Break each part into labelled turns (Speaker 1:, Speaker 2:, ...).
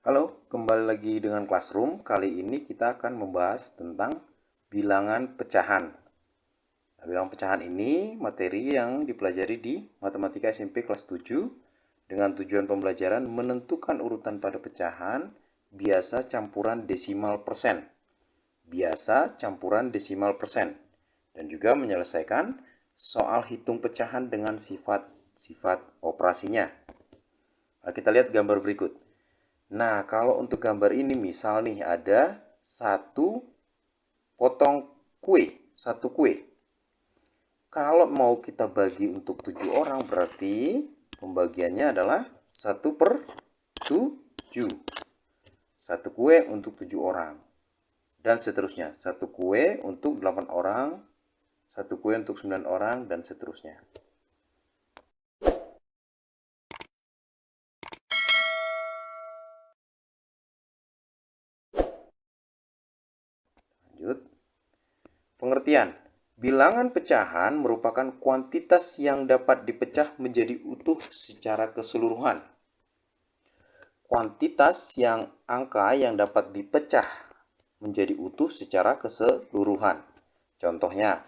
Speaker 1: Halo, kembali lagi dengan Classroom. Kali ini kita akan membahas tentang bilangan pecahan. Nah, bilangan pecahan ini materi yang dipelajari di Matematika SMP kelas 7 dengan tujuan pembelajaran menentukan urutan pada pecahan biasa campuran desimal persen. Biasa campuran desimal persen. Dan juga menyelesaikan soal hitung pecahan dengan sifat-sifat operasinya. Nah, kita lihat gambar berikut. Nah, kalau untuk gambar ini misal nih ada satu potong kue, satu kue. Kalau mau kita bagi untuk 7 orang berarti pembagiannya adalah 1/7. Satu kue untuk 7 orang. Dan seterusnya. Satu kue untuk 8 orang, satu kue untuk 9 orang, dan seterusnya. Lanjut. Pengertian. Bilangan pecahan merupakan kuantitas yang dapat dipecah menjadi utuh secara keseluruhan. Kuantitas angka yang dapat dipecah menjadi utuh secara keseluruhan. Contohnya,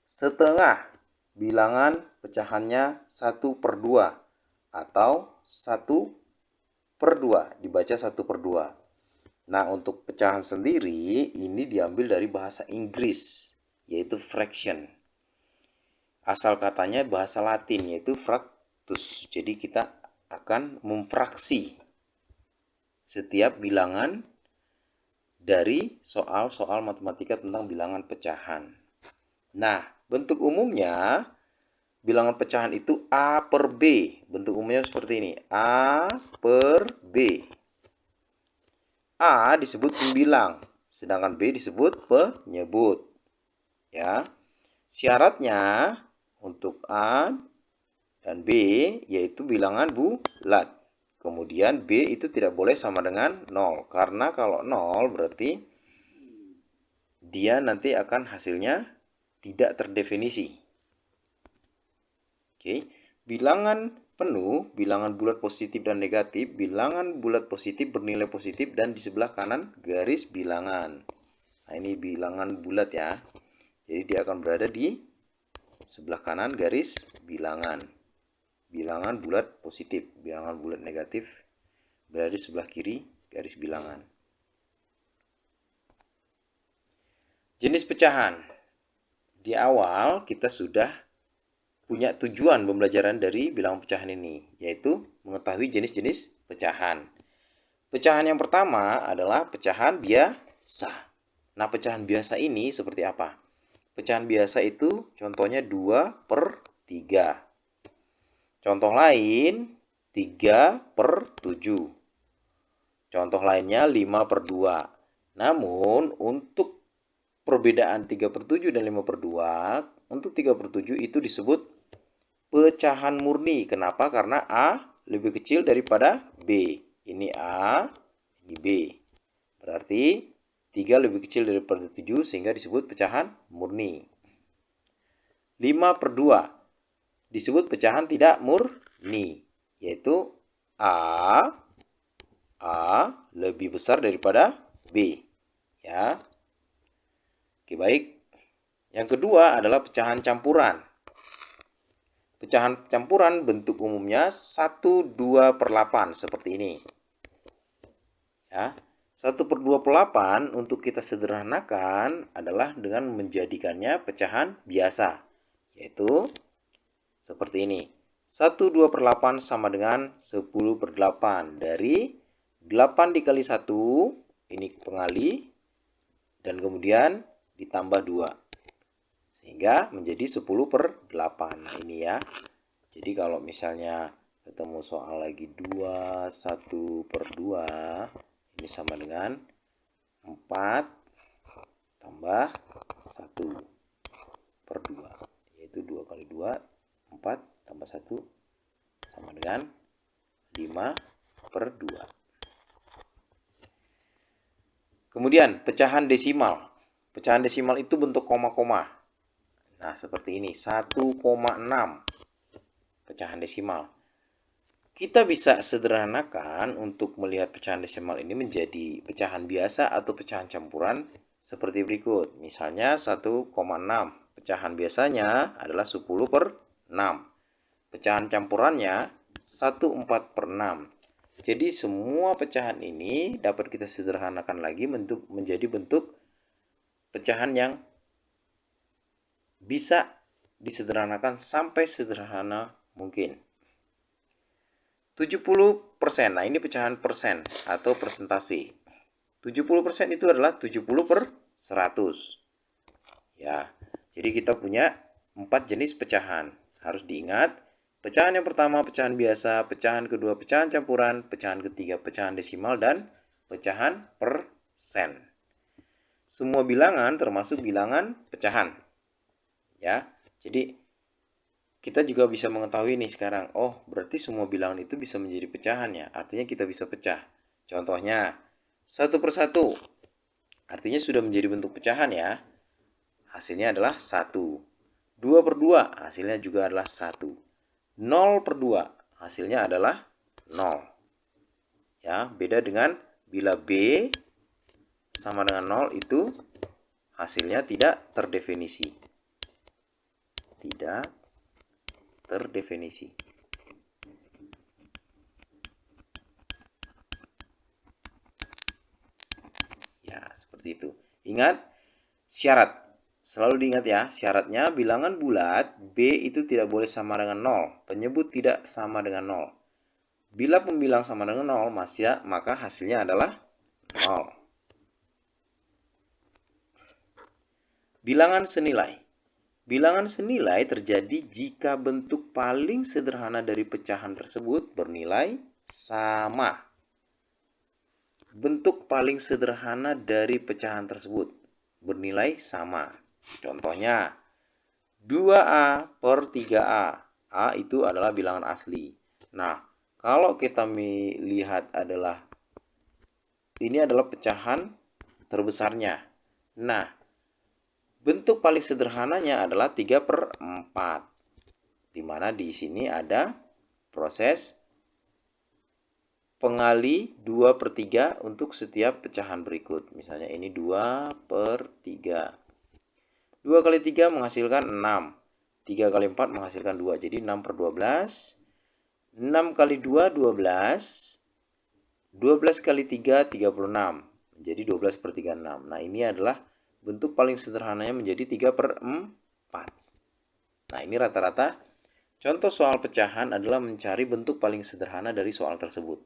Speaker 1: setengah bilangan pecahannya 1/2 atau 1/2, dibaca 1/2. Nah, untuk pecahan sendiri ini diambil dari bahasa Inggris, yaitu fraction. Asal katanya bahasa Latin, yaitu fractus. Jadi kita akan memfraksi setiap bilangan dari soal-soal matematika tentang bilangan pecahan. Nah, bentuk umumnya bilangan pecahan itu A/B. Bentuk umumnya seperti ini. A/B. A disebut pembilang, sedangkan B disebut penyebut. Ya. Syaratnya untuk A dan B yaitu bilangan bulat. Kemudian B itu tidak boleh sama dengan 0. Karena kalau 0 berarti dia nanti akan hasilnya tidak terdefinisi. Oke. Bilangan penuh, bilangan bulat positif dan negatif. Bilangan bulat positif bernilai positif dan di sebelah kanan garis bilangan. Nah, ini bilangan bulat ya. Jadi dia akan berada di sebelah kanan garis bilangan. Bilangan bulat positif, bilangan bulat negatif berada di sebelah kiri garis bilangan. Jenis pecahan. Di awal kita sudah punya tujuan pembelajaran dari bilangan pecahan ini, yaitu mengetahui jenis-jenis pecahan. Pecahan yang pertama adalah pecahan biasa. Nah, pecahan biasa ini seperti apa? Pecahan biasa itu contohnya 2/3. Contoh lain 3/7. Contoh lainnya 5/2. Namun untuk perbedaan 3/7 dan 5/2, untuk 3/7 itu disebut pecahan murni. Kenapa? Karena A lebih kecil daripada B. Ini A, ini B. Berarti 3 lebih kecil daripada 7 sehingga disebut pecahan murni. 5/2 disebut pecahan tidak murni, yaitu A lebih besar daripada B. Ya. Oke, baik. Yang kedua adalah pecahan campuran. Pecahan campuran bentuk umumnya 1/2/8 seperti ini. Ya. 1/2/8 untuk kita sederhanakan adalah dengan menjadikannya pecahan biasa, yaitu seperti ini. 1/2/8 sama dengan 10/8. Dari 8 dikali 1, ini pengali, dan kemudian ditambah 2. Sehingga menjadi 10/8. Nah, ini ya. Jadi kalau misalnya ketemu soal lagi 2, 1/2, ini sama dengan 4 tambah 1/2. Yaitu 2 kali 2, 4 tambah 1 sama dengan 5/2. Kemudian pecahan desimal. Pecahan desimal itu bentuk koma-koma. Nah, seperti ini, 1,6. Pecahan desimal. Kita bisa sederhanakan untuk melihat pecahan desimal ini menjadi pecahan biasa atau pecahan campuran seperti berikut. Misalnya 1,6. Pecahan biasanya adalah 10/6. Pecahan campurannya 1/4/6. Jadi semua pecahan ini dapat kita sederhanakan lagi menjadi bentuk pecahan yang bisa disederhanakan sampai sederhana mungkin. 70%. Nah, ini pecahan persen atau persentase. 70% itu adalah 70/100. Ya. Jadi kita punya 4 jenis pecahan. Harus diingat, pecahan yang pertama pecahan biasa, pecahan kedua pecahan campuran, pecahan ketiga pecahan desimal, dan pecahan persen. Semua bilangan termasuk bilangan pecahan. Ya. Jadi kita juga bisa mengetahui nih sekarang, oh berarti semua bilangan itu bisa menjadi pecahan ya, artinya kita bisa pecah. Contohnya, 1/1, artinya sudah menjadi bentuk pecahan ya, hasilnya adalah 1. 2/2, hasilnya juga adalah 1. 0/2, hasilnya adalah 0. Ya, beda dengan bila B sama dengan 0 itu hasilnya tidak terdefinisi. Tidak terdefinisi. Ya, seperti itu. Ingat syarat. Selalu diingat ya, syaratnya bilangan bulat B itu tidak boleh sama dengan 0. Penyebut tidak sama dengan 0. Bila pembilang sama dengan 0, maka hasilnya adalah 0. Bilangan senilai. Bilangan senilai terjadi jika bentuk paling sederhana dari pecahan tersebut bernilai sama. Bentuk paling sederhana dari pecahan tersebut bernilai sama. Contohnya, 2A per 3A. A itu adalah bilangan asli. Nah, kalau kita melihat ini adalah pecahan terbesarnya. Nah, bentuk paling sederhananya adalah 3/4. Di mana di sini ada proses pengali 2/3 untuk setiap pecahan berikut. Misalnya ini 2/3. 2 kali 3 menghasilkan 6. 3 kali 4 menghasilkan 2. Jadi 6/12. 6 kali 2, 12. 12 kali 3, 36. Jadi 12/36. Nah, ini adalah bentuk paling sederhananya menjadi 3/4. Nah, ini rata-rata contoh soal pecahan adalah mencari bentuk paling sederhana dari soal tersebut.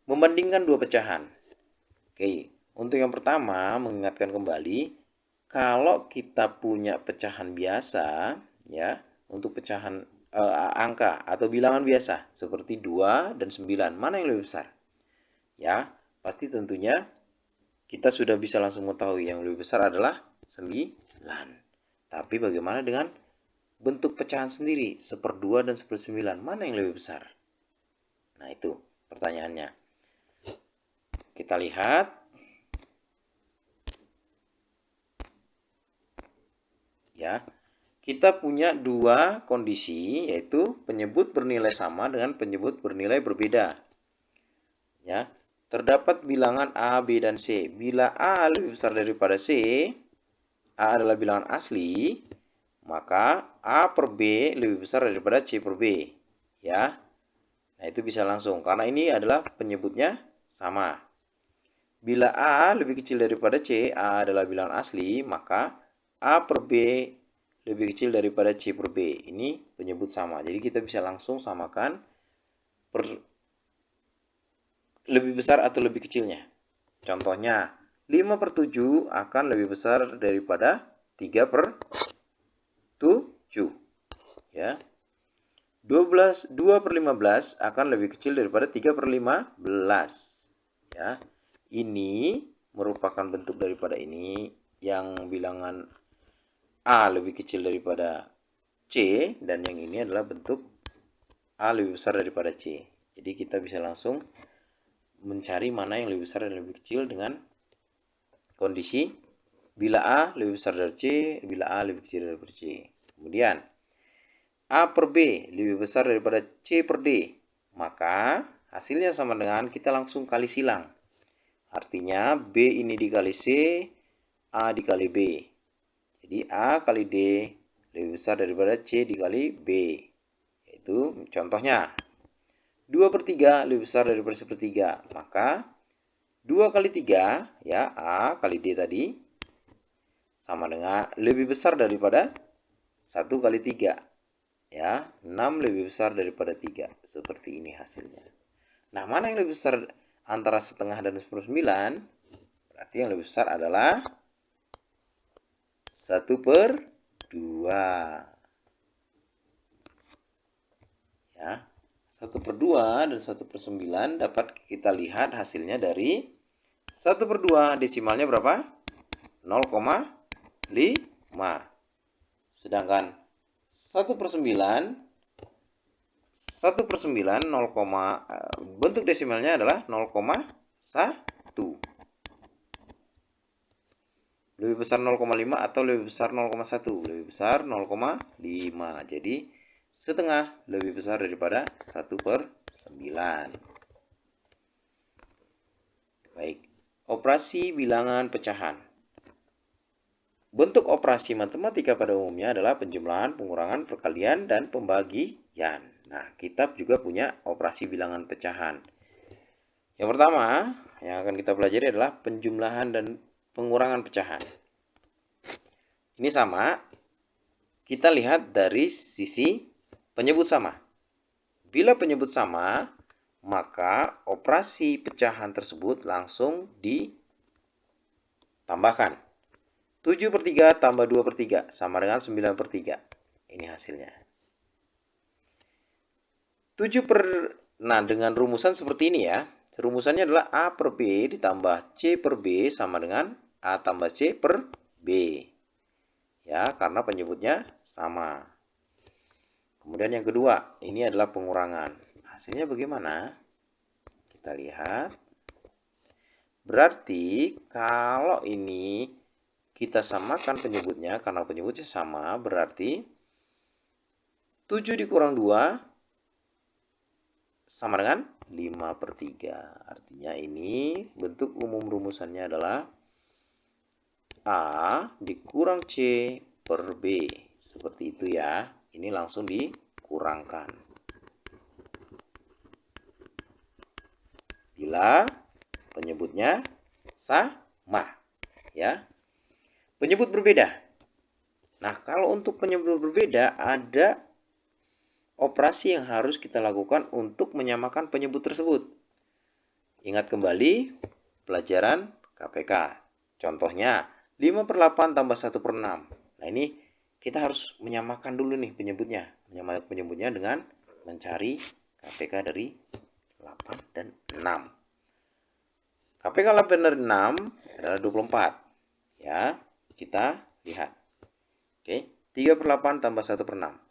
Speaker 1: Membandingkan dua pecahan. Oke, untuk yang pertama, mengingatkan kembali, kalau kita punya pecahan biasa, ya, untuk pecahan angka atau bilangan biasa, seperti 2 dan 9, mana yang lebih besar? Ya, pasti tentunya kita sudah bisa langsung mengetahui yang lebih besar adalah 9. Tapi bagaimana dengan bentuk pecahan sendiri, 1/2 dan 1/9, mana yang lebih besar? Nah, itu pertanyaannya. Kita lihat. Ya, kita punya dua kondisi, yaitu penyebut bernilai sama dengan penyebut bernilai berbeda. Ya, terdapat bilangan A, B, dan C. Bila A lebih besar daripada C, A adalah bilangan asli, maka A per B lebih besar daripada C per B. Ya, nah itu bisa langsung, karena ini adalah penyebutnya sama. Bila A lebih kecil daripada C, A adalah bilangan asli, maka A per B lebih kecil daripada C per B. Ini penyebut sama. Jadi kita bisa langsung samakan lebih besar atau lebih kecilnya. Contohnya, 5/7 akan lebih besar daripada 3/7. Ya. 2/15 akan lebih kecil daripada 3/15. Ya. Ini merupakan bentuk daripada ini yang bilangan A lebih kecil daripada C, dan yang ini adalah bentuk A lebih besar daripada C. Jadi kita bisa langsung mencari mana yang lebih besar dan lebih kecil dengan kondisi bila A lebih besar dari C, bila A lebih kecil daripada C. Kemudian, A per B lebih besar daripada C per D, maka hasilnya sama dengan kita langsung kali silang. Artinya B ini dikali C, A dikali B. Jadi A kali D lebih besar daripada C dikali B. Itu contohnya. 2 per 3 lebih besar daripada 1/3. Maka 2 kali 3, ya, A kali D tadi, sama dengan lebih besar daripada 1 kali 3. Ya, 6 lebih besar daripada 3. Seperti ini hasilnya. Nah, mana yang lebih besar antara setengah dan 1/9? Berarti yang lebih besar adalah 1/2. Ya, 1/2 dan 1/9 dapat kita lihat hasilnya dari 1/2 desimalnya berapa? 0,5. Sedangkan 1/9 bentuk desimalnya adalah 0,1. Lebih besar 0,5 atau lebih besar 0,1? Lebih besar 0,5. Jadi setengah lebih besar daripada 1/9. Baik, operasi bilangan pecahan. Bentuk operasi matematika pada umumnya adalah penjumlahan, pengurangan, perkalian, dan pembagian. Nah, kita juga punya operasi bilangan pecahan. Yang pertama yang akan kita pelajari adalah penjumlahan dan pengurangan pecahan. Ini sama, kita lihat dari sisi penyebut sama. Bila penyebut sama, maka operasi pecahan tersebut langsung ditambahkan. 7/3 tambah 2/3 sama dengan 9/3. Ini hasilnya. Nah, dengan rumusan seperti ini ya. Rumusannya adalah A per B ditambah C per B sama dengan A tambah C per B. Ya, karena penyebutnya sama. Kemudian yang kedua, ini adalah pengurangan. Hasilnya bagaimana? Kita lihat. Berarti kalau ini kita samakan penyebutnya, karena penyebutnya sama, berarti 7 dikurang 2 sama dengan 5/3. Artinya ini bentuk umum rumusannya adalah A dikurang C per B. Seperti itu ya. Ini langsung dikurangkan. Bila penyebutnya sama. Ya. Penyebut berbeda. Nah, kalau untuk penyebut berbeda, ada operasi yang harus kita lakukan untuk menyamakan penyebut tersebut. Ingat kembali pelajaran KPK. Contohnya, 5/8 tambah 1/6. Nah, ini kita harus menyamakan dulu nih penyebutnya. Menyamakan penyebutnya dengan mencari KPK dari 8 dan 6. KPK 8 dan 6 adalah 24. Ya. Kita lihat. Oke, 3/8 tambah 1/6.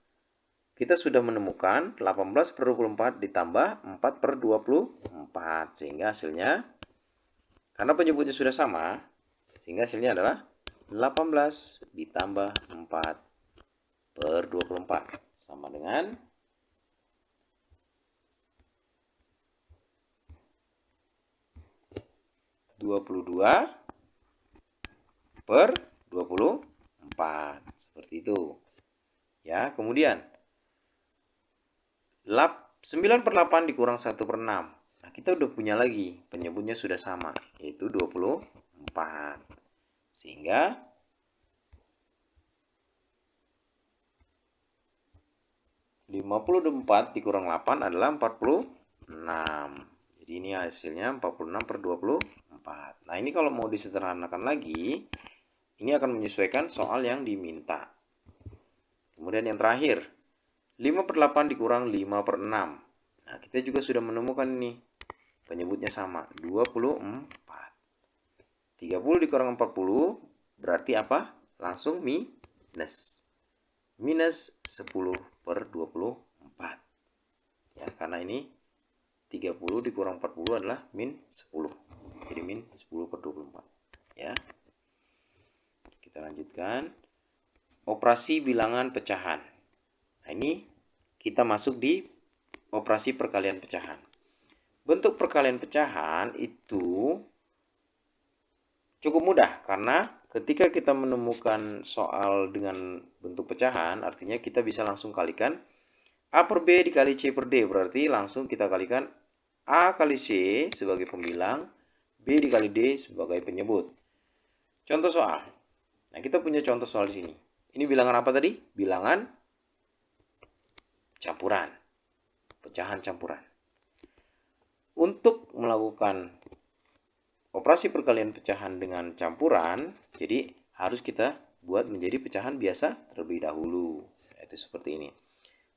Speaker 1: Kita sudah menemukan 18/24 ditambah 4/24. Sehingga hasilnya, karena penyebutnya sudah sama, sehingga hasilnya adalah 18 ditambah 4/24. Sama dengan 22/24. Seperti itu. Ya, kemudian 9/8 dikurang 1/6. Nah, kita udah punya lagi, penyebutnya sudah sama, yaitu 24. Sehingga 54 dikurang 8 adalah 46. Jadi ini hasilnya 46/24. Nah, ini kalau mau disederhanakan lagi, ini akan menyesuaikan soal yang diminta. Kemudian yang terakhir, 5/8 dikurang 5/6. Nah, kita juga sudah menemukan ini. Penyebutnya sama, 24. 30 dikurang 40 berarti apa? Langsung minus. Minus 10/24. Ya, karena ini 30 dikurang 40 adalah min 10. Jadi min 10/24. Ya. Kita lanjutkan. Operasi bilangan pecahan. Nah, ini kita masuk di operasi perkalian pecahan. Bentuk perkalian pecahan itu cukup mudah karena ketika kita menemukan soal dengan bentuk pecahan, artinya kita bisa langsung kalikan A per B dikali C per D. Berarti langsung kita kalikan A kali C sebagai pembilang, B dikali D sebagai penyebut. Contoh soal. Nah, kita punya contoh soal di sini. Ini bilangan apa tadi? Bilangan campuran. Pecahan campuran. Untuk melakukan operasi perkalian pecahan dengan campuran, jadi harus kita buat menjadi pecahan biasa terlebih dahulu. Yaitu seperti ini.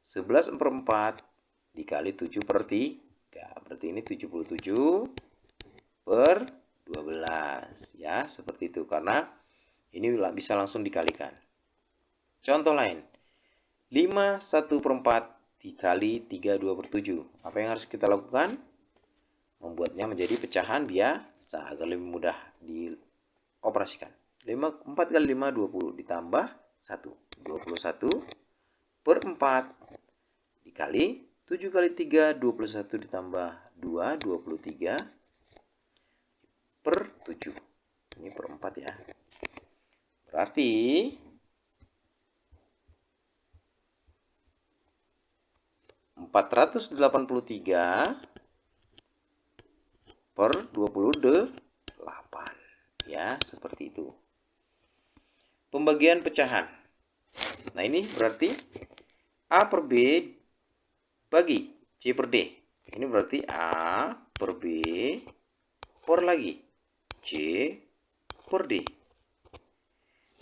Speaker 1: 11/4 dikali 7 per 3. Berarti ini 77 per 12. Ya, seperti itu. Karena ini bisa langsung dikalikan. Contoh lain. 5/1/4 dikali 32 per 7. Apa yang harus kita lakukan? Membuatnya menjadi pecahan biasa agar lebih mudah dioperasikan. 4 kali 5, 20. Ditambah 1. 21 per 4. Dikali 7 kali 3, 21 ditambah 2, 23 per 7. Ini per 4 ya. Berarti 483 per 28. Ya, seperti itu. Pembagian pecahan. Nah, ini berarti A per B bagi C per D. Ini berarti A per B per lagi C per D.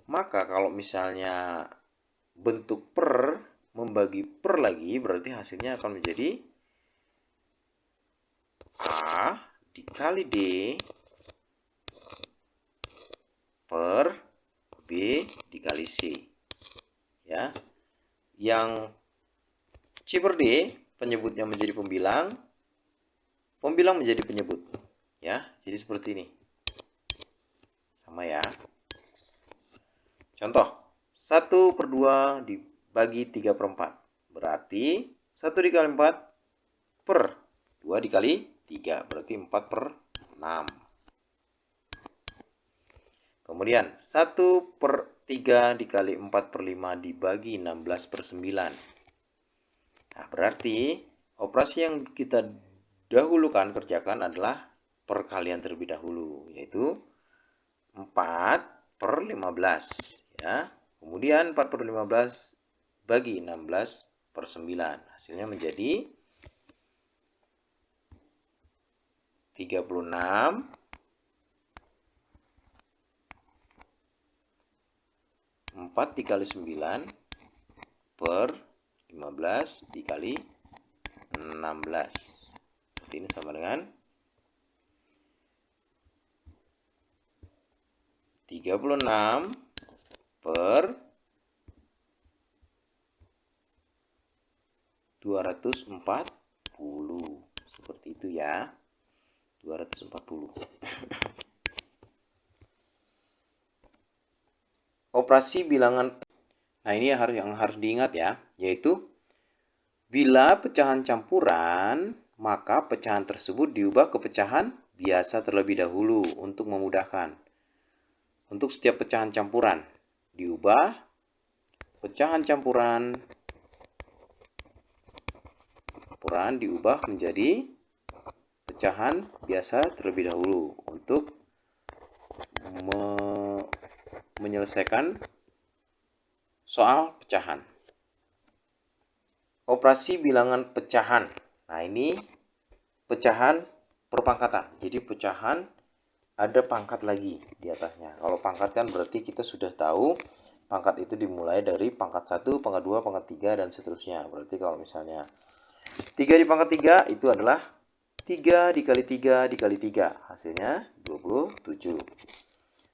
Speaker 1: Maka kalau misalnya bentuk per membagi per lagi, berarti hasilnya akan menjadi A dikali D per B dikali C. Ya. Yang C per D, penyebutnya menjadi pembilang, pembilang menjadi penyebut. Ya, jadi seperti ini. Sama ya. Contoh, 1 per 2 dibagi 3 per 4. Berarti 1 dikali 4 per 2 dikali 3. Berarti 4 per 6. Kemudian 1 per 3 dikali 4 per 5 dibagi 16 per 9. Nah, berarti operasi yang kita dahulukan kerjakan adalah perkalian terlebih dahulu, yaitu 4 per 15. Ya. Kemudian 4 per 15 bagi 16 per 9. Hasilnya menjadi 36 4 dikali 9 per 15 dikali 16. Ini sama dengan 36 per 240. Seperti itu ya. 240. Operasi bilangan. Nah, ini yang harus diingat ya, yaitu bila pecahan campuran, maka pecahan tersebut diubah ke pecahan biasa terlebih dahulu untuk memudahkan. Untuk setiap pecahan campuran diubah pecahan campuran diubah menjadi pecahan biasa terlebih dahulu untuk menyelesaikan soal pecahan. Operasi bilangan pecahan. Nah, ini pecahan perpangkatan. Jadi pecahan ada pangkat lagi di atasnya. Kalau pangkat kan berarti kita sudah tahu pangkat itu dimulai dari pangkat 1, pangkat 2, pangkat 3 dan seterusnya. Berarti kalau misalnya 3 di pangkat 3 itu adalah 3 dikali 3 dikali 3. Hasilnya 27.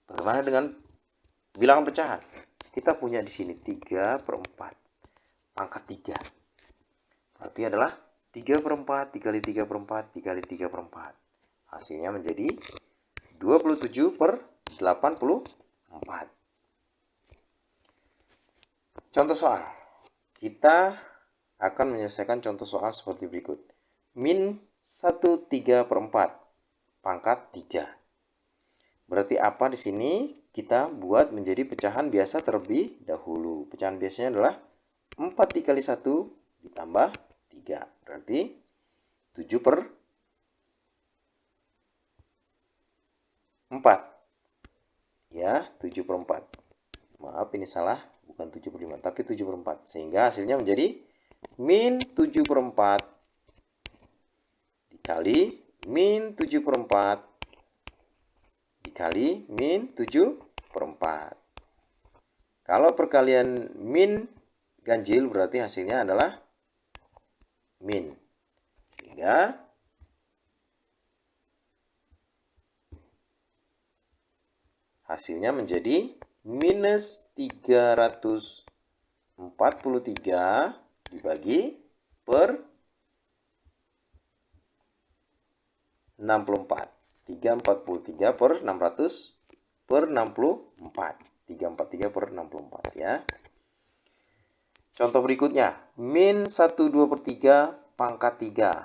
Speaker 1: Bagaimana dengan bilangan pecahan? Kita punya di sini 3 per 4 pangkat 3. Berarti adalah 3 per 4 dikali 3 per 4 dikali 3 per 4. Hasilnya menjadi 27 per 84. Contoh soal. kita akan menyelesaikan contoh soal seperti berikut. Min 1/3/4 pangkat 3. Berarti apa di sini? Kita buat menjadi pecahan biasa terlebih dahulu. Pecahan biasanya adalah 4 dikali 1 ditambah 3. Berarti 7/4. Ya, 7/4. Maaf, ini salah. Bukan 7/5, tapi 7/4. Sehingga hasilnya menjadi min 7/4 dikali min 7/4 dikali min 7/4. Kalau perkalian min ganjil berarti hasilnya adalah min. Sehingga hasilnya menjadi minus 343 dibagi per 64. 343 per 600 per 64. 343 per 64 ya. Contoh berikutnya, min 1/2/3 pangkat 3.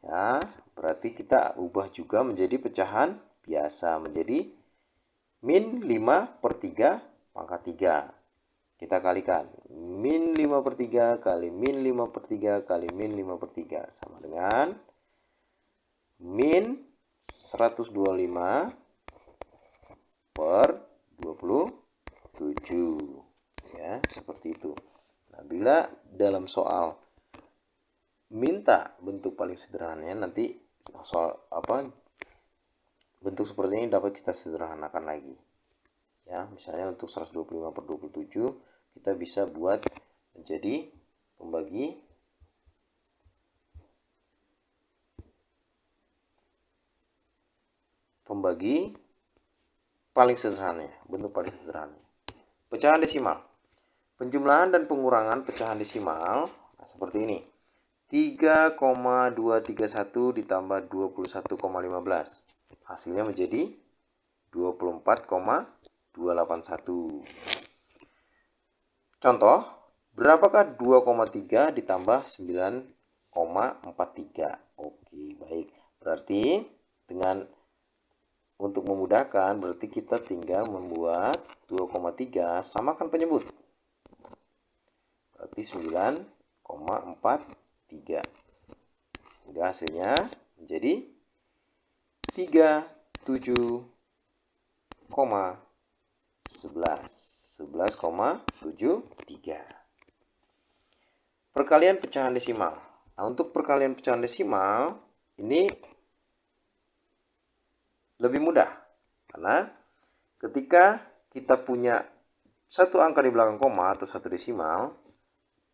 Speaker 1: Ya, berarti kita ubah juga menjadi pecahan biasa menjadi min 5/3 pangkat 3. Kita kalikan. Min 5/3 kali min 5/3 kali min 5/3 sama dengan min 125 per 27. Ya, seperti itu. Nah, bila dalam soal minta bentuk paling sederhananya, nanti soal bentuk seperti ini dapat kita sederhanakan lagi. Ya, misalnya untuk 125 per 27 kita bisa buat menjadi pembagi paling sederhananya, bentuk paling sederhana. Pecahan desimal. Penjumlahan dan pengurangan pecahan desimal seperti ini. 3,231 ditambah 21,15. Hasilnya menjadi 24,281. Contoh, berapakah 2,3 ditambah 9,43? Oke, baik. Berarti untuk memudahkan, berarti kita tinggal membuat 2,3 samakan penyebut. Berarti 9,43. Sehingga hasilnya menjadi 11,73. Perkalian pecahan desimal. Nah, untuk perkalian pecahan desimal ini lebih mudah. Karena ketika kita punya satu angka di belakang koma atau satu desimal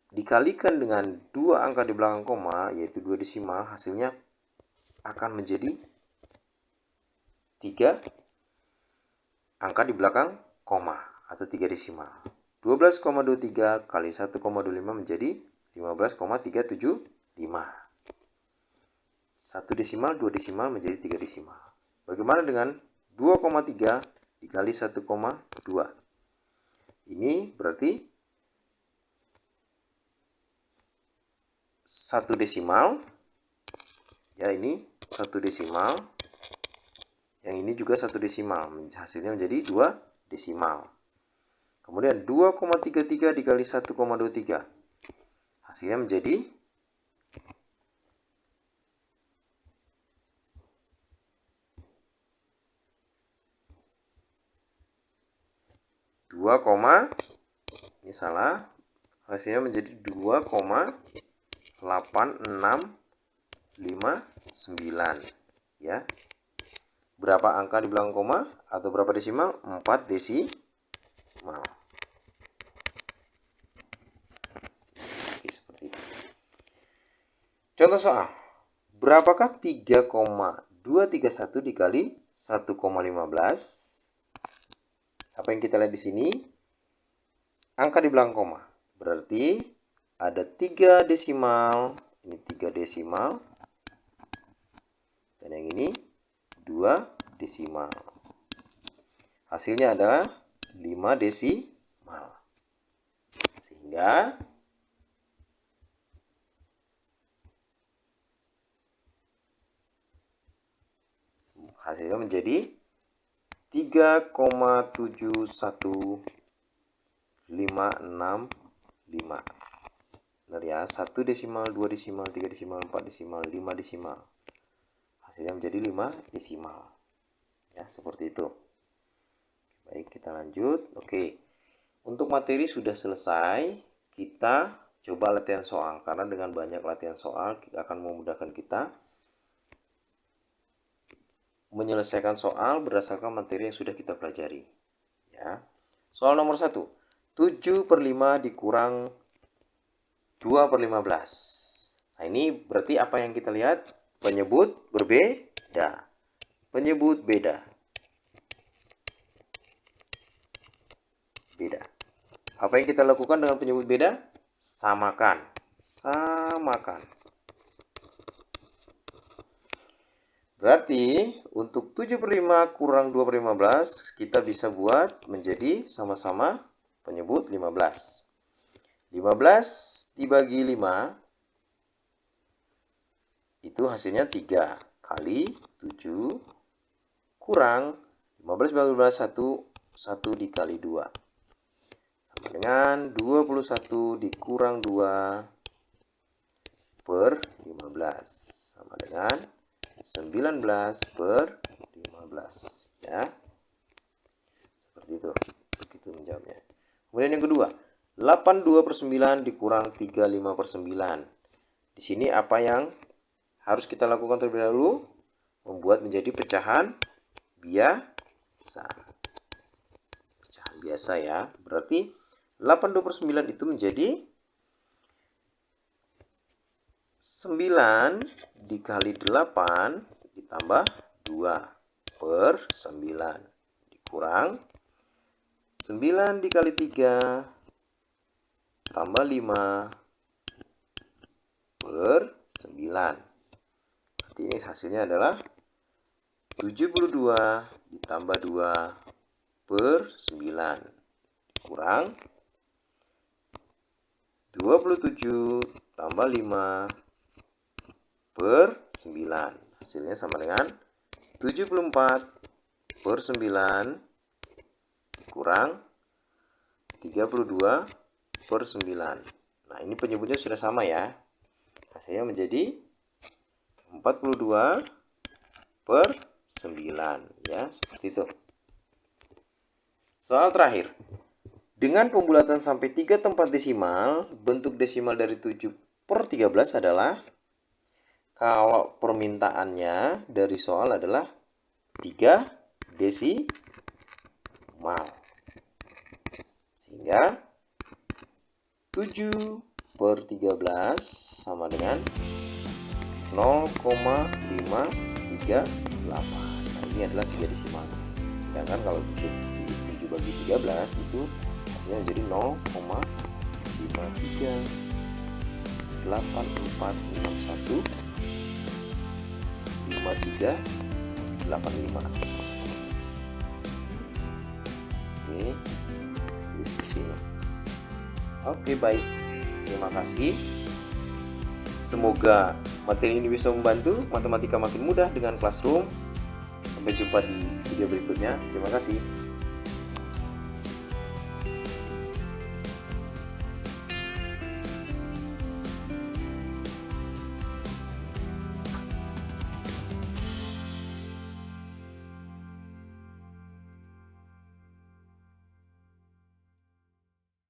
Speaker 1: dikalikan dengan dua angka di belakang koma, yaitu dua desimal, hasilnya akan menjadi 3 angka di belakang koma atau 3 desimal. 12,23 kali 1,25 menjadi 15,375. 1 desimal, 2 desimal menjadi 3 desimal. Bagaimana dengan 2,3 dikali 1,2? Ini berarti 1 desimal. Ya, ini 1 desimal. Yang ini juga 1 desimal. Hasilnya menjadi 2 desimal. Kemudian 2,33 dikali 1,23. Hasilnya menjadi 2, ini salah. Hasilnya menjadi 2,8659 ya. Berapa angka di belakang koma atau berapa desimal? 4 desimal. Oke, seperti itu. Contoh soal. Berapakah 3,231 dikali 1,15? Apa yang kita lihat di sini? Angka di belakang koma. Berarti ada 3 desimal. Ini 3 desimal. Dan yang ini 2 desimal. Hasilnya adalah 5 desimal. Sehingga Hasilnya menjadi 3,71565. Benar ya, 1 desimal, 2 desimal, 3 desimal, 4 desimal, 5 desimal. Hasilnya menjadi 5 desimal. Ya, seperti itu. Baik, kita lanjut. Oke. Untuk materi sudah selesai. Kita coba latihan soal, karena dengan banyak latihan soal akan memudahkan kita menyelesaikan soal berdasarkan materi yang sudah kita pelajari. Ya. Soal nomor 1. 7/5 dikurang 2/15. Nah, ini berarti apa yang kita lihat? Penyebut berbeda. Penyebut beda. Beda. Apa yang kita lakukan dengan penyebut beda? Samakan. Samakan. Berarti untuk 7/5 kurang 2/15 kita bisa buat menjadi sama-sama penyebut 15. 15 dibagi 5 itu hasilnya 3 kali 7 kurang 15 bagi 12 1 dikali 2 sama dengan 21 dikurang 2 per 15 sama dengan 19 per 15 ya. Seperti itu. Begitu menjawabnya. Kemudian yang kedua, 82/9 dikurang 35/9. Di sini apa yang harus kita lakukan terlebih dahulu? Membuat menjadi pecahan biasa. Pecahan biasa ya. Berarti 82/9 itu menjadi 9 dikali 8 ditambah 2 per 9 dikurang 9 dikali 3 tambah 5 per 9. Berarti ini hasilnya adalah 72 ditambah 2 per 9 dikurang 27 tambah 5 per 9. Hasilnya sama dengan 74 per 9 kurang 32 per 9. Nah, ini penyebutnya sudah sama ya. Hasilnya menjadi 42 per 9. Ya, seperti itu. Soal terakhir. Dengan pembulatan sampai 3 tempat desimal, bentuk desimal dari 7/13 adalah, kalau permintaannya dari soal adalah 3 desimal. Sehingga 7/13 sama dengan 0,538. Nah, ini adalah 3 desimal. Sedangkan kalau 7 bagi 13 itu hasilnya menjadi 0,538461 5385. Ini di sini. Oke, baik. Terima kasih. Semoga materi ini bisa membantu matematika makin mudah dengan Classroom. Sampai jumpa di video berikutnya. Terima kasih.